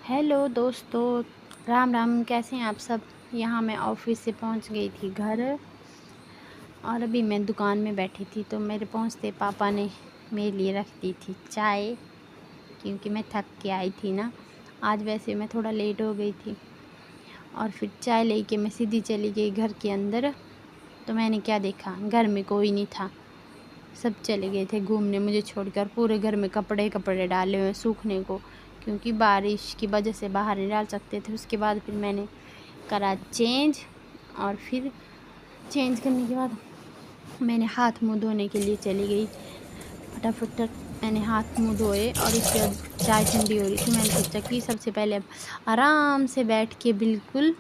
Hello दोस्तों, राम राम। कैसे हैं आप सब। यहाँ मैं ऑफिस से पहुँच गई थी घर और अभी मैं दुकान में बैठी थी तो मेरे पहुँचते पापा ने मेरे लिए रख दी थी चाय, क्योंकि मैं थक के आई थी ना। आज वैसे मैं थोड़ा लेट हो गई थी और फिर चाय लेके मैं सीधी चली गई घर के अंदर। तो मैंने क्या देखा, घर में कोई नहीं था, सब चले गए थे घूमने मुझे छोड़कर। पूरे घर में कपड़े डाले हुए सूखने को, क्योंकि बारिश की वजह से बाहर नहीं डाल सकते थे। उसके बाद फिर मैंने करा चेंज, और फिर चेंज करने के बाद मैंने हाथ मुंह धोने के लिए चली गई। फटाफट मैंने हाथ मुंह धोए और उसके बाद चाय ठंडी हो रही थी। मैंने सोचा कि सबसे पहले अब आराम से बैठ के बिल्कुल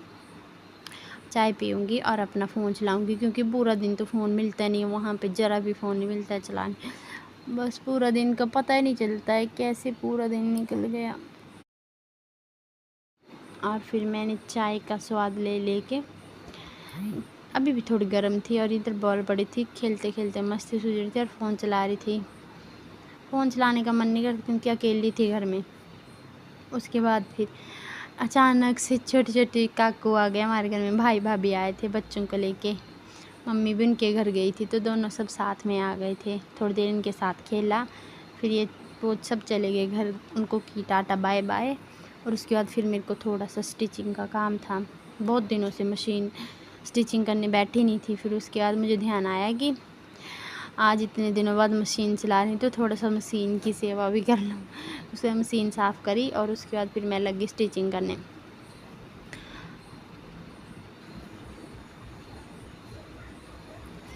चाय पीऊँगी और अपना फ़ोन चलाऊँगी, क्योंकि पूरा दिन तो फ़ोन मिलता नहीं है वहाँ पे, ज़रा भी फ़ोन नहीं मिलता है चलाने। बस पूरा दिन का पता ही नहीं चलता है कैसे पूरा दिन निकल गया। और फिर मैंने चाय का स्वाद ले लेके, अभी भी थोड़ी गर्म थी और इधर बॉल पड़ी थी, खेलते खेलते मस्ती सूझ रही थी और फ़ोन चला रही थी। फ़ोन चलाने का मन नहीं करता क्योंकि अकेली थी घर में। उसके बाद फिर अचानक से छोटी छोटी काकू आ गए हमारे घर में, भाई भाभी आए थे बच्चों को लेके। मम्मी भी उनके घर गई थी तो दोनों सब साथ में आ गए थे। थोड़ी देर इनके साथ खेला, फिर वो सब चले गए घर, उनको की टाटा बाय बाय। और उसके बाद फिर मेरे को थोड़ा सा स्टिचिंग का काम था, बहुत दिनों से मशीन स्टिचिंग करने बैठी नहीं थी। फिर उसके बाद मुझे ध्यान आया कि आज इतने दिनों बाद मशीन चला रही तो थोड़ा सा मशीन की सेवा भी कर लूँ। उससे मशीन साफ़ करी और उसके बाद फिर मैं लगी स्टिचिंग करने।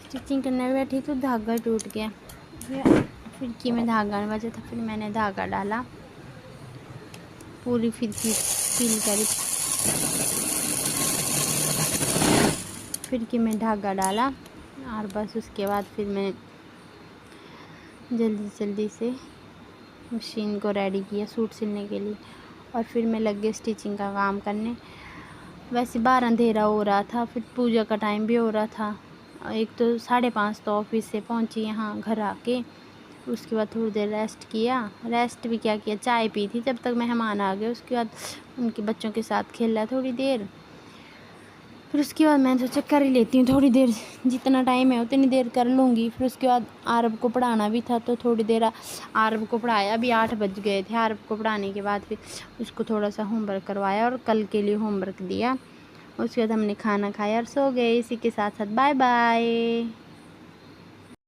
स्टिचिंग करने बैठी तो धागा टूट गया, फिरकी में धागा नहीं बचा था। फिर मैंने धागा डाला, पूरी फिरकी सील करी, फिरकी में धागा डाला और बस उसके बाद फिर मैं जल्दी से मशीन को रेडी किया सूट सिलने के लिए। और फिर मैं लग गई स्टिचिंग का काम करने। वैसे बाहर अंधेरा हो रहा था, फिर पूजा का टाइम भी हो रहा था। एक तो 5:30 तो ऑफिस से पहुंची यहाँ घर आके। उसके बाद थोड़ी देर रेस्ट किया, रेस्ट भी क्या किया, चाय पी थी जब तक मेहमान आ गए। उसके बाद उनके बच्चों के साथ खेला थोड़ी देर। फिर उसके बाद मैंने सोचा कर ही लेती हूँ थोड़ी देर, जितना टाइम है उतनी देर कर लूँगी। फिर उसके बाद आरब को पढ़ाना भी था तो थोड़ी देर आरब को पढ़ाया। अभी 8 बज गए थे। आरब को पढ़ाने के बाद फिर उसको थोड़ा सा होमवर्क करवाया और कल के लिए होमवर्क दिया। उसके बाद हमने खाना खाया और सो गए। इसी के साथ साथ बाय बाय।